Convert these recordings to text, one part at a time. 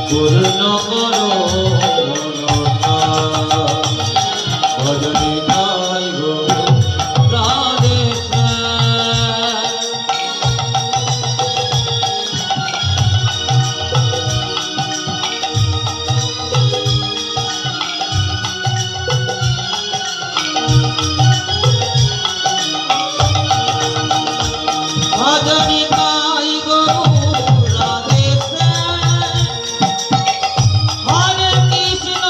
পূর্ণ করো মনসা ভজনে তাই গো রাধে ভজনে তাই গো রাধে হরে কৃষ্ণ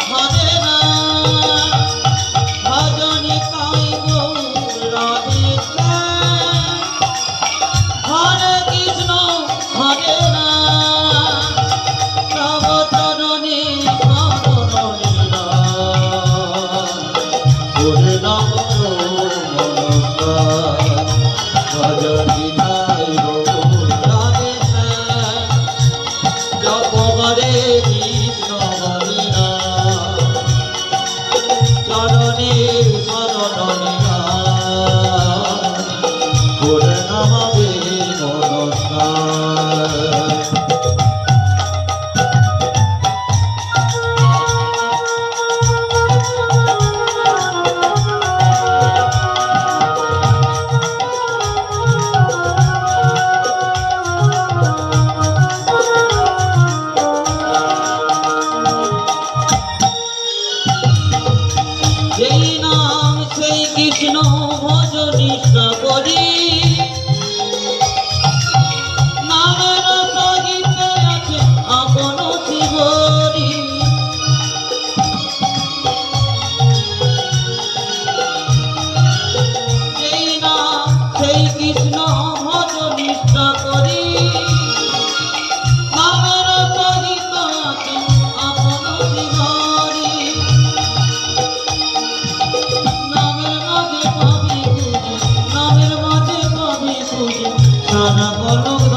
হরে রাম ভজনে তাই গো রাধে হরে কৃষ্ণ হরে রাম তব চরণে শরণ নিলাম পূর্ণ করো মনসা ভজনে তাই গো রাধে জপ হরে কৃষ্ণ হরে রাম চরণে শরণ নিলাম পূর্ণ হবে মনসা যেই নাম সেই কৃষ্ণ ভজ নিষ্ঠা করি নামের সহিতে আছে আপন শিবরি যেই নাম সেই কৃষ্ণ ভজ নিষ্ঠা করি নামের সহিত আছে আপন শিবরি নামের মাঝে পাবি খুঁজে সারা বলগ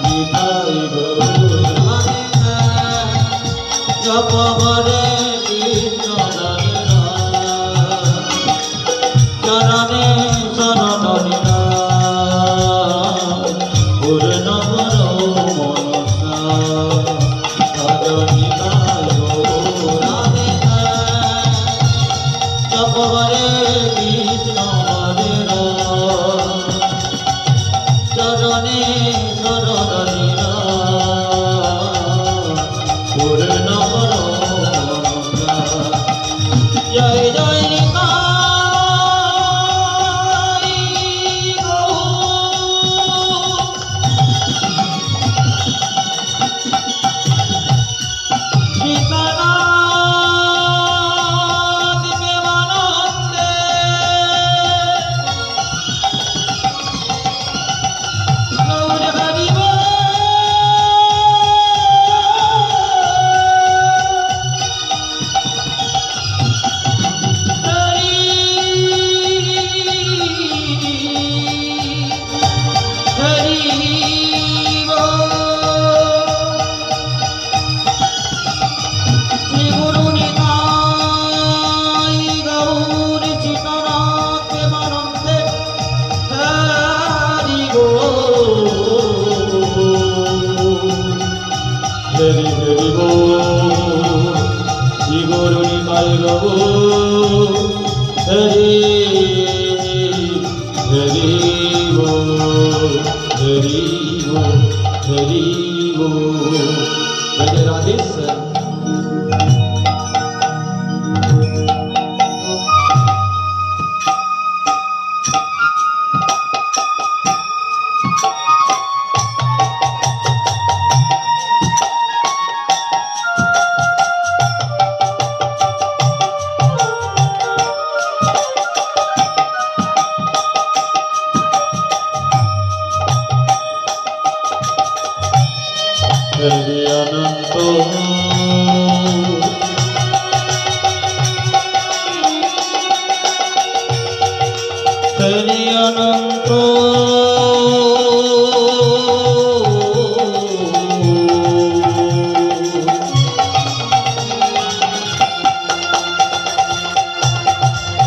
নিতাই গৌর জপ হরে কৃষ্ণ হরে রাম চরণে শরণ নিলাম পূর্ণ করো মনসা ভজনে তাই গো রাধে জপ হরে কৃষ্ণ হরে রাম চরণে শরণ নিলাম পূর্ণ করো মনসা জয় জয় নিতাই গৌর সীতানাথ প্রেমানন্দে গৌর হরি বল হরি হরি বল শ্রী গুরু নিতাই গৌর সীতানাথ প্রেমানন্দে হরি বল হরি হরি বল শ্রী গুরু নিতাই গৌর হরি হরি বল হরি বল হরি বল রাধে রাধে স্যার হরি অনন্ত হরি অনন্ত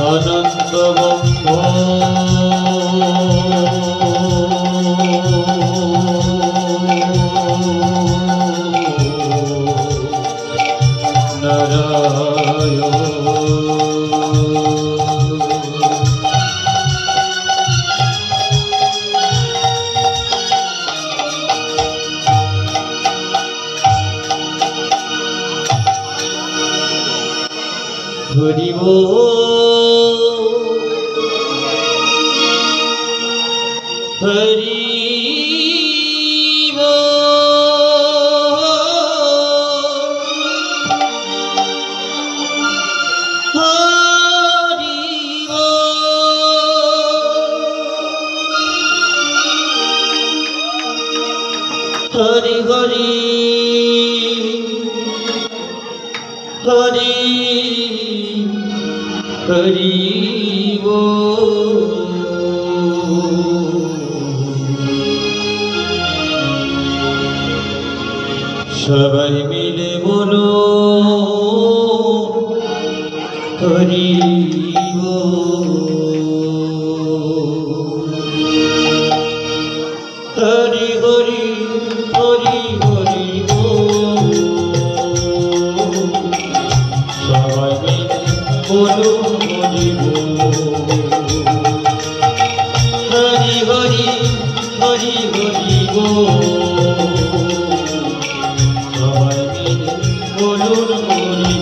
অনন্ত বন্ধু হরি বল হরি হরি হরি হরি হরি সবাই মিলে বলো হরি হরি হরি হরি হরি সবাই মিলে বলো হরি হরি হরি হরি হরি সবাই মিলে বলুন হরি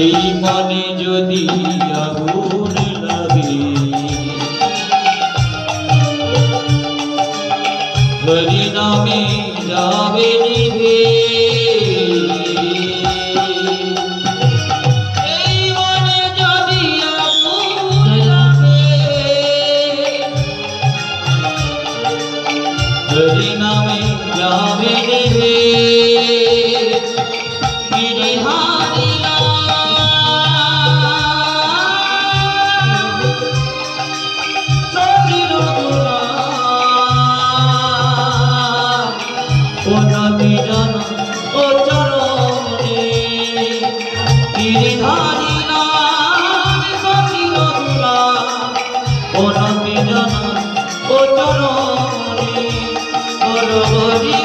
এই মনে যদি আগুন লাগে হরি নামে যাবে নিভে এই মনে যদি আগুন লাগে হরি নামে যাবে নিভে ও চরণে গিরিধারী নাম সচির দুলা ও নবী জন ও চরণে হর হরি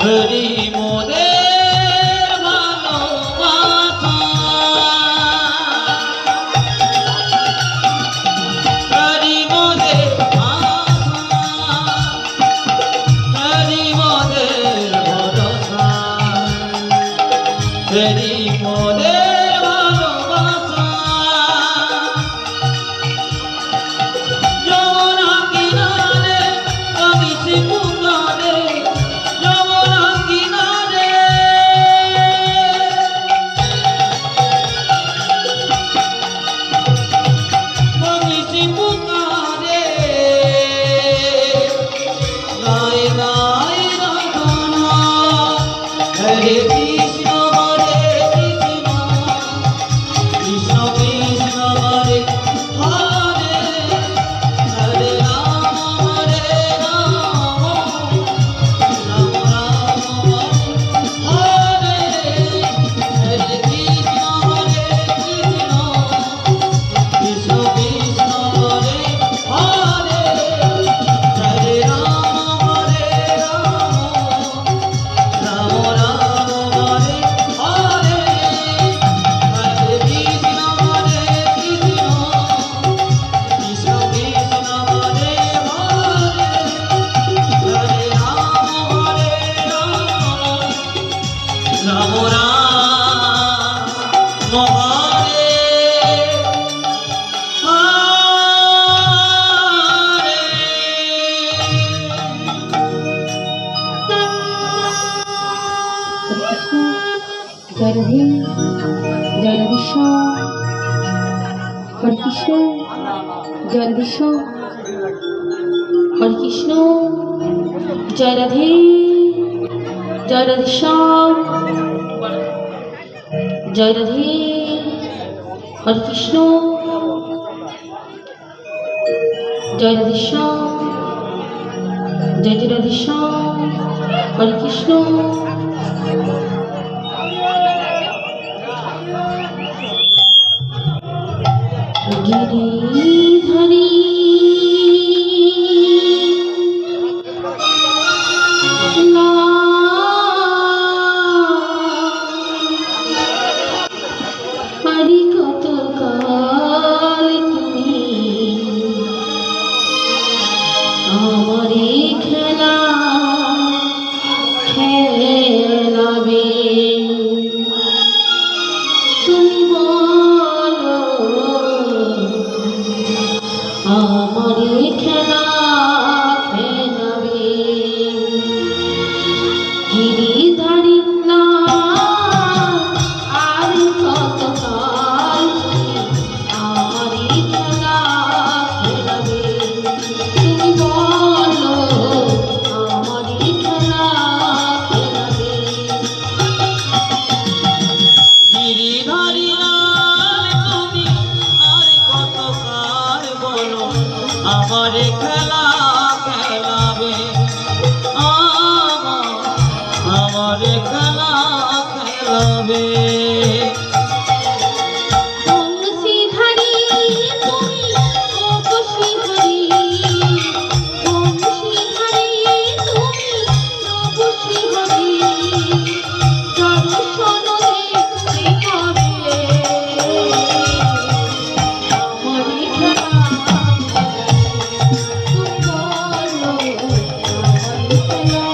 হরি মোদের ভালোবাসা হরি মোদের আশা হরি মোদের ভরসা হরি মোদের ভালোবাসা যমুনা কিনারে আমি শিবু জয় রাধে, জয় রাধেশ্যাম, হরে কৃষ্ণ, জয় রাধেশ্যাম, হরে কৃষ্ণ, জয় রাধে, জয় রাধেশ্যাম, জয় রাধে, হরে কৃষ্ণ, জয় রাধেশ্যাম, জয় জয় রাধেশ্যাম, হরে কৃষ্ণ। গিরিধারী হরি কত কাল তুমি আমারে খেলা খেলাবে, তুমি বলো আমারে খেলা খেলাবে। গিরিধারী না আর কত কাল আমারে খেলা খেলাবে, তুমি বলো আমারে খেলা খেলাবে। গিরিধারী লাল তুমি আর কত কাল বলো আমারে খেলা খেলাবে, আমারে খেলা খেলাবে। বংশীধারী তুমি ও বংশীধারী, বংশীধারী তুমি ও বংশীধারী, দর্শন দেখতে করে আমারে খেলা তুমি বলো আমারে খেলা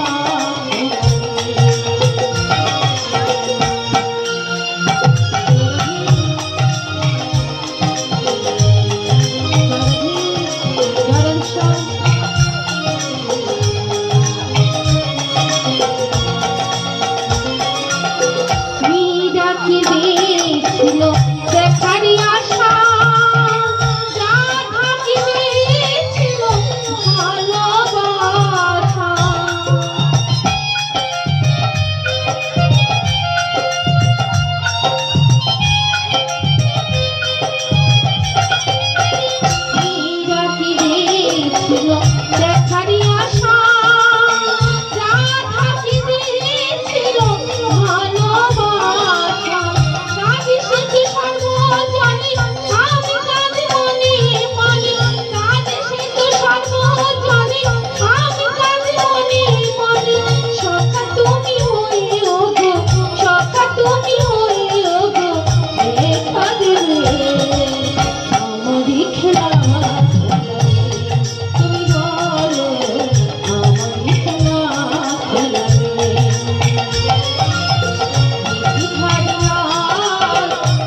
ছিল দেখারি আশা, রাধা কি ছিল ভালোবাসা। রাধি ছিল দেখারি আশা, রাধা কি ছিল ভালোবাসা। রাধি সেতু সর্বজনে আমি কাঁদি মনে মনে, রাধি সেতু সর্বজনে আমি কাঁদি মনে মনে। সখা তুমি হয়ে ওগো, সখা তুমি হয়ে ওগো দেখা দেবে আমারই খেলা তুমি বলো আমারই খেলা খেলাবে।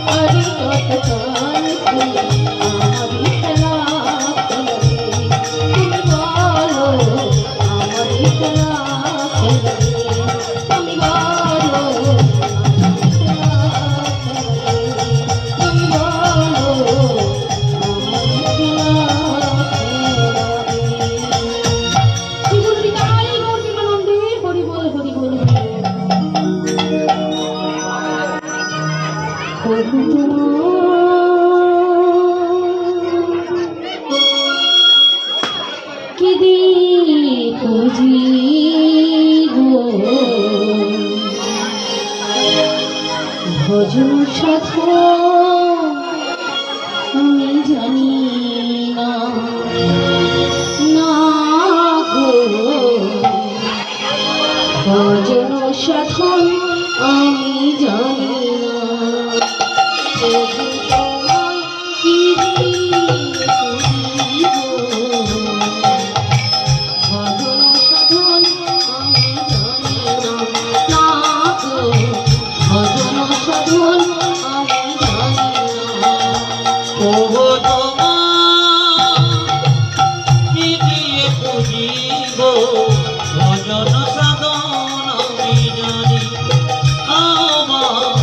হরি কত কাল তুমি আমারই খেলা খেলাবে, তুমি বলো আমারই খেলা খেলাবে, তুমি বলো আমারই খেলা খেলাবে, তুমি বলো আমারই খেলা খেলাবে। শ্রী গুরু নিতাই গৌর প্রেমানন্দে হরি বল হরি বল হরি বল। কি খুঁজি গো ভজন সাথ আমি জানি না, না গো ভজন সাধন আমি জানি না। প্রভু তোমায় কি খুঁজিব, ভজন সাধন আমি জানি না, না গো ভজন সাধন আমি জানি না। প্রভু তোমায় কি খুঁজিব, ভজন সাধন আমি জানি, আমার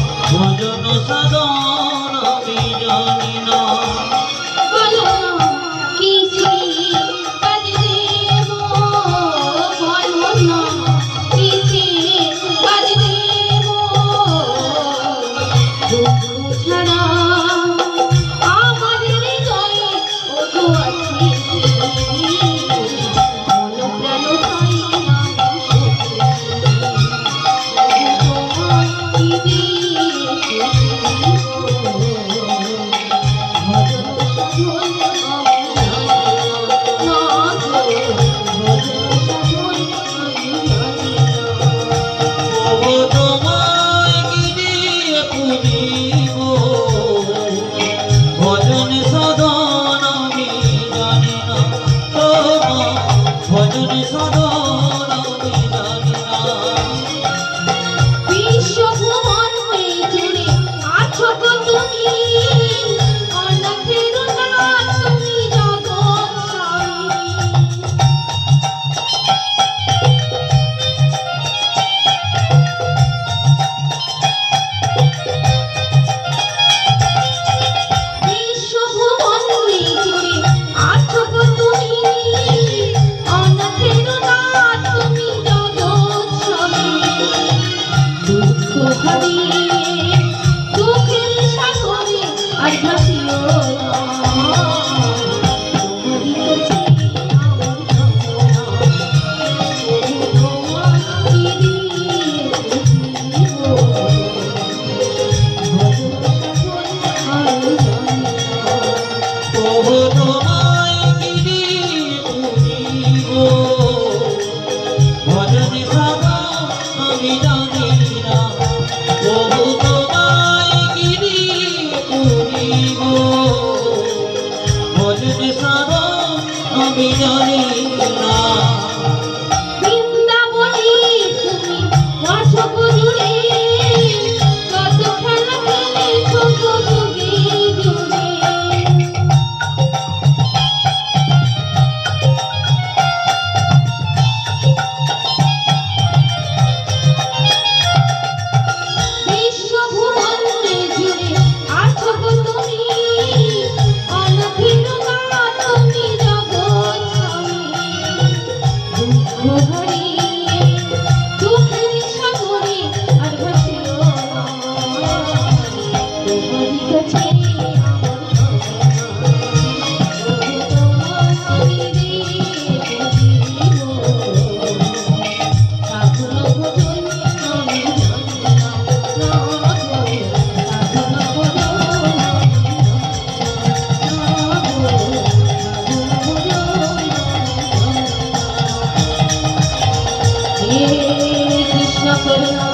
করুণা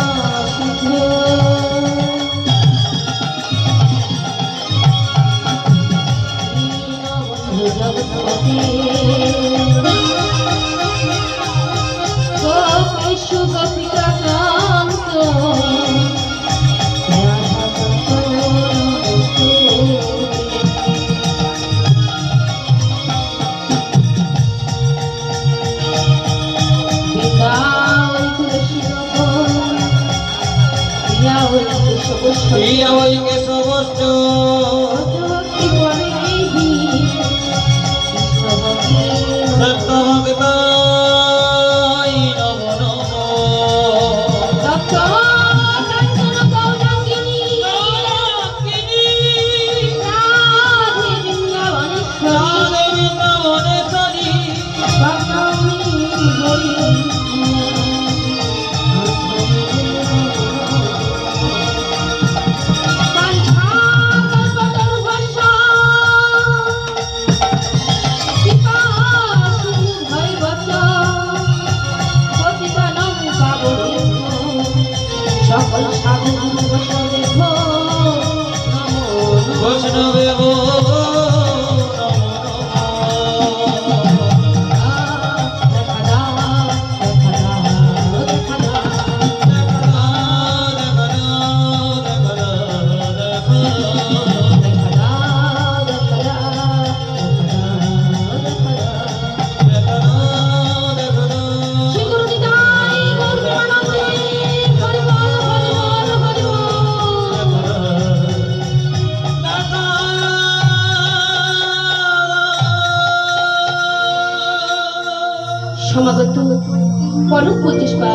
সিন্ধু দীনবন্ধু জগৎপতি গোপেশু গোপিকা কান্ত প্রিয়া ওই কেশবস্ত সত্য ভক্ত নম রাধে বৃন্দাবনেশ্বরী সকল সাধু বৈষ্ণবে সমাগত পরম পূজ্যপা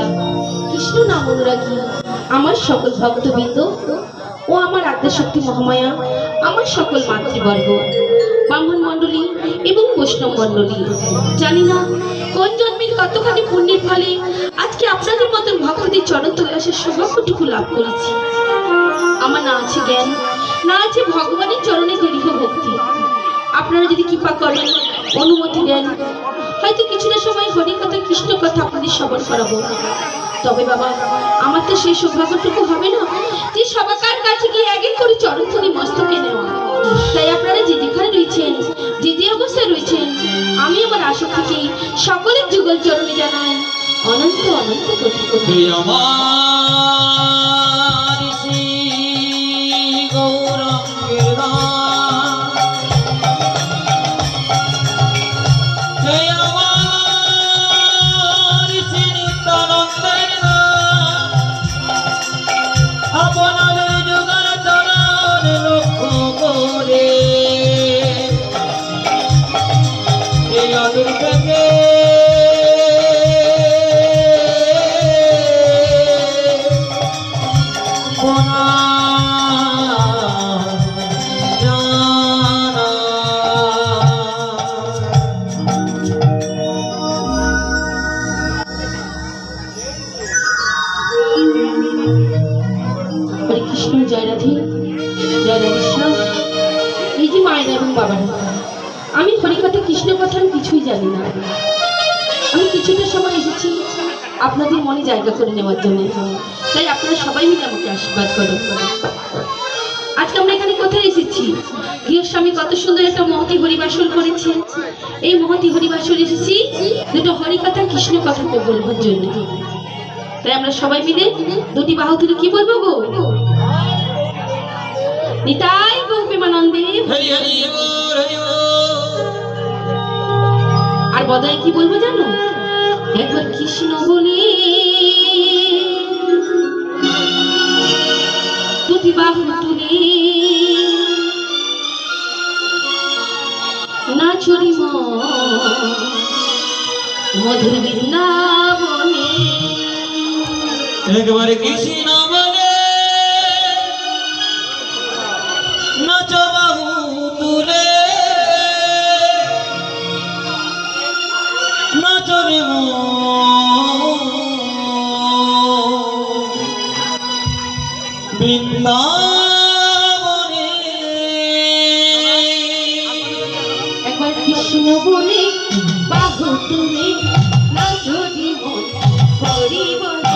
কৃষ্ণ নাম অনুরাগী আমার সকল ভক্তবৃন্দ ও আমার আদ্যশক্তি মহামায়া, আমার সকল মাতৃবর্গ, ব্রাহ্মণ মণ্ডলী এবং বৈষ্ণব মণ্ডলী, জানি না কোন জন্মের কতখানি পুণ্যের ফলে আজকে আপনাদের মতন ভক্তদের চরণ তলে আসার সৌভাগ্যটুকু লাভ করেছি। আমার না আছে জ্ঞান, না আছে ভগবানের চরণে দৃঢ় ভক্তি। আপনারা যদি কৃপা করেন, অনুমতি দেন, হয়তো কিছুটা সময় হরি কথা কৃষ্ণ কথা আপনাদের শ্রবণ করাবো। তবে বাবা, আমার তো সেই সৌভাগ্যটুকু হবে না যে সবাকার কাছে গিয়ে এক এক করে চরণ ধরে মস্তকে নেওয়া। তাই আপনারা যে যেখানে রয়েছেন, যে যে অবস্থায় রয়েছেন, আমি আমার আশা থেকে সকলের যুগল চরণে জানাই অনন্ত অনন্ত কোটি কোটি আমার শ্রী গৌরাঙ্গের নাম, হে আমার শ্রী নিত্যানন্দের নাম, আপনাদের যুগল চরণ লক্ষ্য করে এই অদূর থেকে হরে কৃষ্ণ। জয় রাধে, জয় রাধেশ্যাম। এই যে মায়েরা এবং বাবারা, আমি হরিকথা কৃষ্ণ কথার কিছুই জানি না। আমি কিছুটা সময় এসেছি আপনাদের মনে জায়গা করে নেওয়ার জন্য। তাই আপনারা সবাই মিলে আমাকে আশীর্বাদ করুন। আজকে আমরা এখানে কোথায় এসেছি? গৃহস্বামী কত সুন্দর একটা মহতি হরিবাসর করেছে। এই মহতি হরিবাসর এসেছি দুটো হরিকথা কৃষ্ণ কথাকে বলবার জন্য। তাই আমরা সবাই মিলে দুটি বাহু তুলে কি বলবো গো? নিতাই গো প্রেমানন্দে। হরি হরি বল, হরি বল। আর বদলে কি বলবো জানো? একবার কৃষ্ণ বলে দুটি বাহু তুলে নাচরি মধুর বৃন্দাবনে। একবার কৃষ্ণ বলে নাচ বাহু তুলে, নাচরে বৃন্দাবনে। একবার কৃষ্ণ বলে বাহু তুলে নাচরি মন হরি বলে।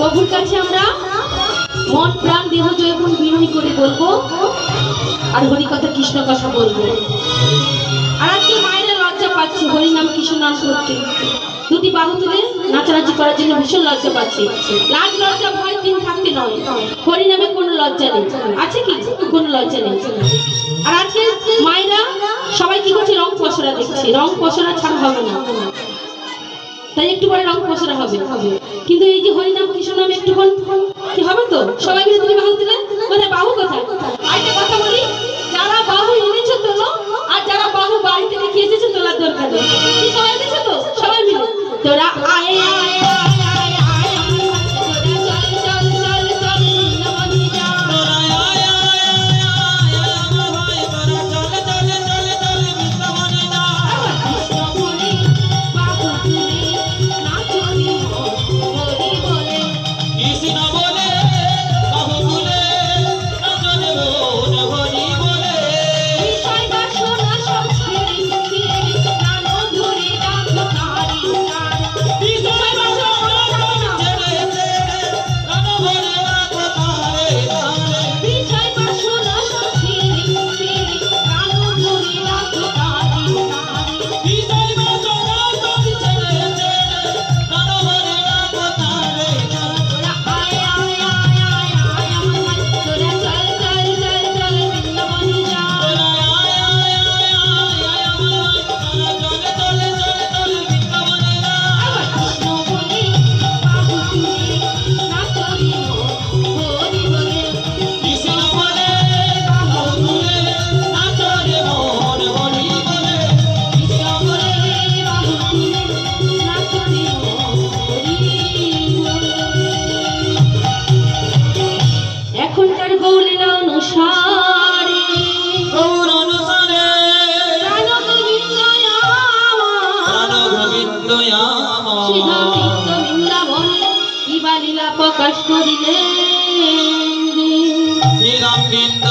প্রভুর কাছে আমরা মন প্রাণ দেহ জয়গুণ বিনয় করে বলবো আর হরি কথা কৃষ্ণ কথা বলবো। আর আজকে মায়েরা লজ্জা পাচ্ছে হরি নাম কৃষ্ণ নাম করতে, দুটি বাহু তুলে নাচানাচি করার জন্য ভীষণ লজ্জা পাচ্ছে। লাজ লজ্জা ভয় দিন থাকতে নয়, হরি নামে কোনো লজ্জা নেই, আছে কি কোনো লজ্জা নেই। আর আজকে মায়েরা সবাই কি করছে, রং পসরা দেখছে, রং পসরা ছাড়া হবে না, তাই একটু পরে রং পসরা হবে। কিন্তু এই যে হরিনাম কৃষ্ণ নাম একটু কি হবে তো, সবাই মিলে তুমি বাহু তুলে কোথায় বাহু কোথায়। আরেকটা কথা বলি, যারা বাহু এনেছো তোলো, আর যারা বাহু বাড়িতে রেখে এসেছো তোলার দরকার নেই। কি সবাই এনেছো তো, সবাই মিলে তোরা আয় আয় আয় আয় আয় তোরা চল চল চল চল নবনী যা তোরা আয় আয় আয় আয় আমার ভাই তোরা চল চল চল চল বৃন্দাবনে যা। কৃষ্ণ বলে বাহু তুলে নাচনি হরি বলে। কৃষ্ণ বলে বাহু তুলে নাচনে মন হরি বলে। বিষয় বাসনা সব ছেড়ে ছেড়ে প্রাণ ধরে ডাকো তারি তার। বিষয় বাসনা সব ছেড়ে ছেড়ে প্রাণ ভরে রাখো তারে তারে। বিষয় বাসনা সব ছেড়ে ছেড়ে প্রাণ ধরে ডাকো তারি তার। বিষয় বাসনা সব ছেড়ে ছেড়ে প্রাণ ভরে রাখো তারে তারে। তোরা আয় আয় আয় আয় আয় আমার ভাই তোরা চল চল চল চল বৃন্দাবনে যা। তোরা আয় আয় আয় আয় আয় আমার ভাই তোরা চল চল চল চল বৃন্দাবনে যা। কৃষ্ণ বলে বাহু তুলে নাচনি হরি বলে। কৃষ্ণ বলে বাহু তুলে নাচনে মন হরি বলে। কৃষ্ণ বলে বাহু তুলে নাচনি হরি বলে। এখনকার গৌলীলা অনুসারে গৌর অনুসারে প্রাণ গোবিন্দ প্রাণ গোবিন্দ আমার। সিদ্ধার্থ বৃন্দাবনে কিবা লীলা প্রকাশ করিলেন। শ্রীরাম বৃন্দাবনে